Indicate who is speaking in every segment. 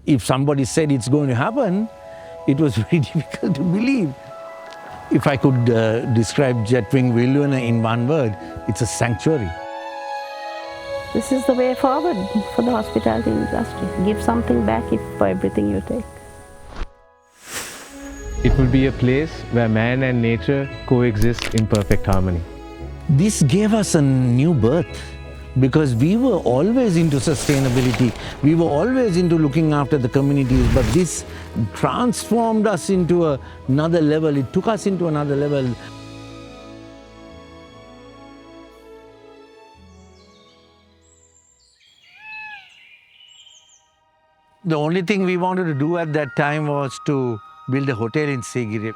Speaker 1: If somebody said it's going to happen, it was very difficult to believe. If I could describe Jetwing Vil Uyana in one word, it's a sanctuary.
Speaker 2: This is the way forward for the hospitality industry. Give something back for everything you take.
Speaker 3: It will be a place where man and nature coexist in perfect harmony.
Speaker 1: This gave us a new birth because we were always into sustainability. We were always into looking after the communities, but this transformed us into another level. It took us into another level. The only thing we wanted to do at that time was to build a hotel in Sigiri.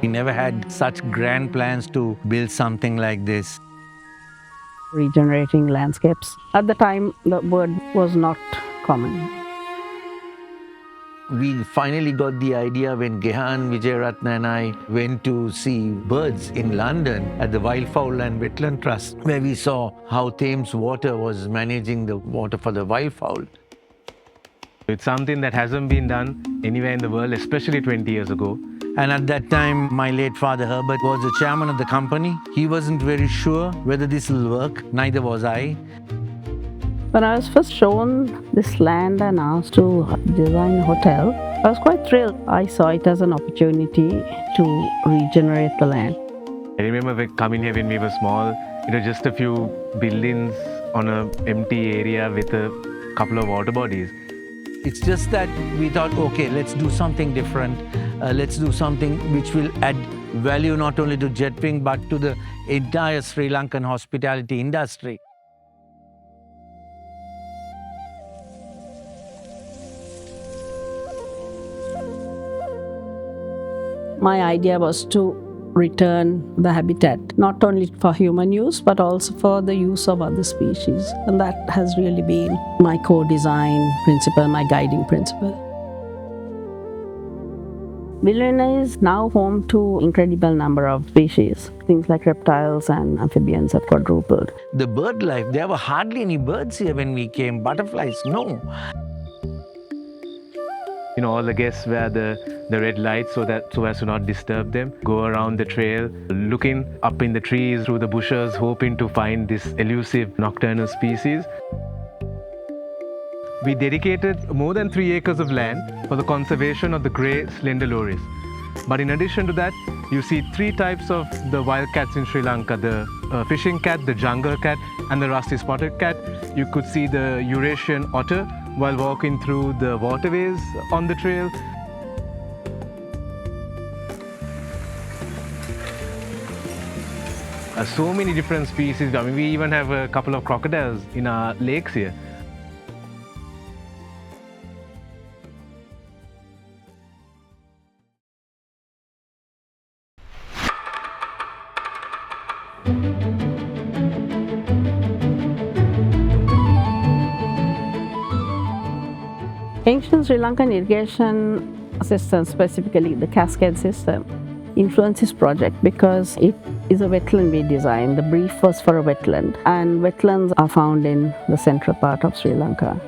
Speaker 1: We never had such grand plans to build something like this.
Speaker 2: Regenerating landscapes. At the time, the word was not common.
Speaker 1: We finally got the idea when Gehan, Vijayaratna and I went to see birds in London at the Wildfowl and Wetland Trust, where we saw how Thames Water was managing the water for the wildfowl.
Speaker 3: It's something that hasn't been done anywhere in the world, especially 20 years ago.
Speaker 1: And at that time, my late father Herbert was the chairman of the company. He wasn't very sure whether this will work, neither was I.
Speaker 2: When I was first shown this land and asked to design a hotel, I was quite thrilled. I saw it as an opportunity to regenerate the land.
Speaker 3: I remember coming here when we were small, just a few buildings on an empty area with a couple of water bodies.
Speaker 1: It's just that we thought, okay, let's do something different. Let's do something which will add value not only to Jetwing but to the entire Sri Lankan hospitality industry.
Speaker 2: My idea was to return the habitat, not only for human use, but also for the use of other species. And that has really been my core design principle, my guiding principle. Vil Uyana is now home to incredible number of species. Things like reptiles and amphibians have quadrupled.
Speaker 1: The bird life, there were hardly any birds here when we came. Butterflies, no.
Speaker 3: All the guests wear the red lights so as to not disturb them. Go around the trail, looking up in the trees, through the bushes, hoping to find this elusive nocturnal species. We dedicated more than 3 acres of land for the conservation of the grey slender loris. But in addition to that, you see 3 types of the wild cats in Sri Lanka: the fishing cat, the jungle cat, and the rusty spotted cat. You could see the Eurasian otter while walking through the waterways on the trail. So many different species. I mean, we even have a couple of crocodiles in our lakes here.
Speaker 2: Ancient Sri Lankan irrigation system, specifically the cascade system, influenced this project because it is a wetland we designed. The brief was for a wetland, and wetlands are found in the central part of Sri Lanka.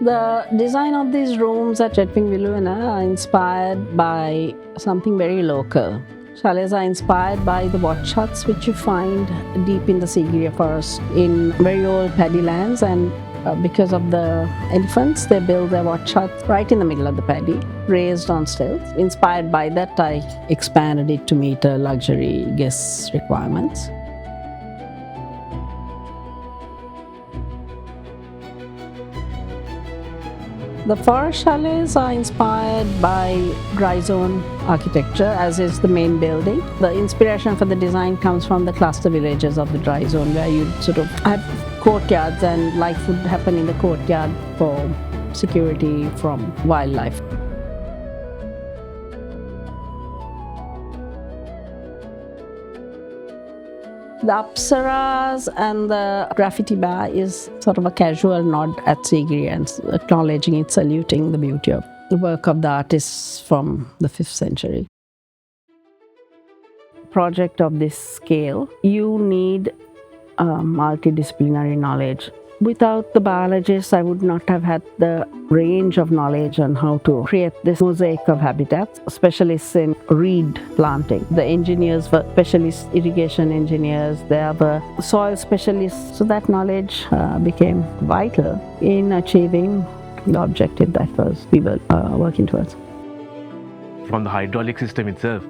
Speaker 2: The design of these rooms at Jetwing Vil Uyana are inspired by something very local. Chalets are inspired by the watch huts which you find deep in the Sigiriya forest in very old paddy lands, and because of the elephants, they build their watch hut right in the middle of the paddy, raised on stilts. Inspired by that, I expanded it to meet luxury guests' requirements. The forest chalets are inspired by dry zone architecture, as is the main building. The inspiration for the design comes from the cluster villages of the dry zone, where you sort of have courtyards and life would happen in the courtyard for security from wildlife. The Apsaras and the graffiti bar is sort of a casual nod at Sigiri and acknowledging it, saluting the beauty of the work of the artists from the 5th century. Project of this scale, you need multidisciplinary knowledge. Without the biologists, I would not have had the range of knowledge on how to create this mosaic of habitats. Specialists in reed planting. The engineers were specialist irrigation engineers. There were soil specialists. So that knowledge became vital in achieving the objective that we were working towards.
Speaker 3: From the hydraulic system itself,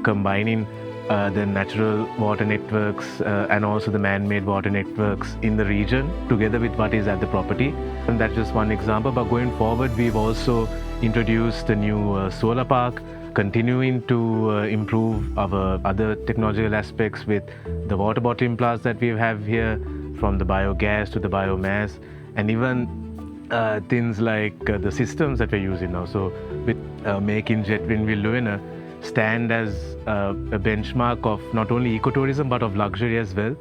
Speaker 3: combining the natural water networks and also the man-made water networks in the region together with what is at the property. And that's just one example, but going forward we've also introduced a new solar park, continuing to improve our other technological aspects with the water bottling plants that we have here, from the biogas to the biomass, and even things like the systems that we're using now. So with making Jetwing Vil Uyana stand as a benchmark of not only ecotourism but of luxury as well.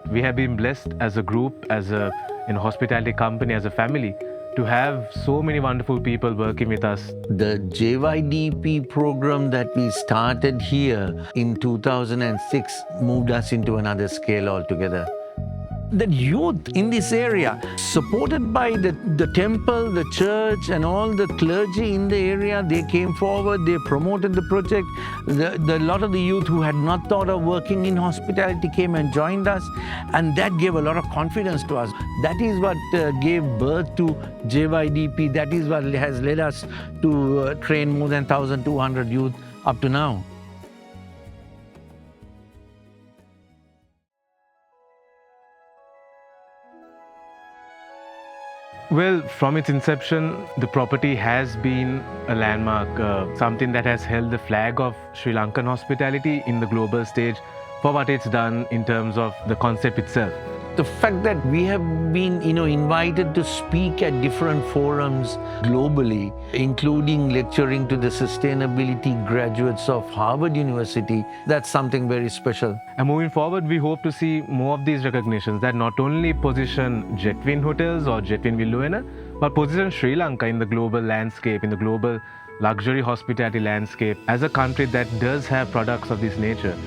Speaker 3: We have been blessed as a group, as a hospitality company, as a family, to have so many wonderful people working with us.
Speaker 1: The JYDP program that we started here in 2006 moved us into another scale altogether. The youth in this area, supported by the temple, the church, and all the clergy in the area, they came forward, they promoted the project. A lot of the youth who had not thought of working in hospitality came and joined us, and that gave a lot of confidence to us. That is what gave birth to JYDP. That is what has led us to train more than 1,200 youth up to now.
Speaker 3: Well, from its inception, the property has been a landmark, something that has held the flag of Sri Lankan hospitality in the global stage for what it's done in terms of the concept itself.
Speaker 1: The fact that we have been, invited to speak at different forums globally, including lecturing to the sustainability graduates of Harvard University, that's something very special.
Speaker 3: And moving forward, we hope to see more of these recognitions that not only position Jetwing Hotels or Jetwing Vil Uyana, but position Sri Lanka in the global landscape, in the global luxury hospitality landscape, as a country that does have products of this nature.